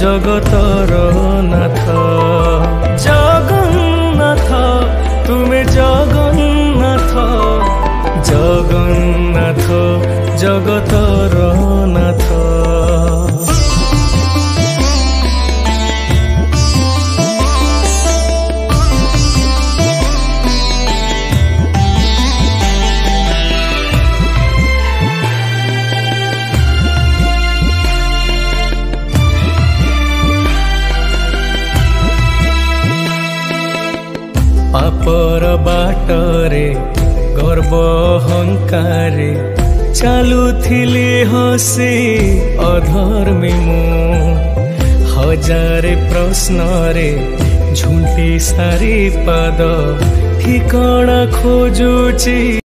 জগতর নাথ। জগন্নাথ তুমি জগন্নাথ, জগন্নাথ জগতর নাথ। पापर बाटरे गर्व अहंकारे चालुथिली हसी अधर्मी मु। हजारे प्रश्नरे झुंटी सारी पाद ठिकाना खोजुची।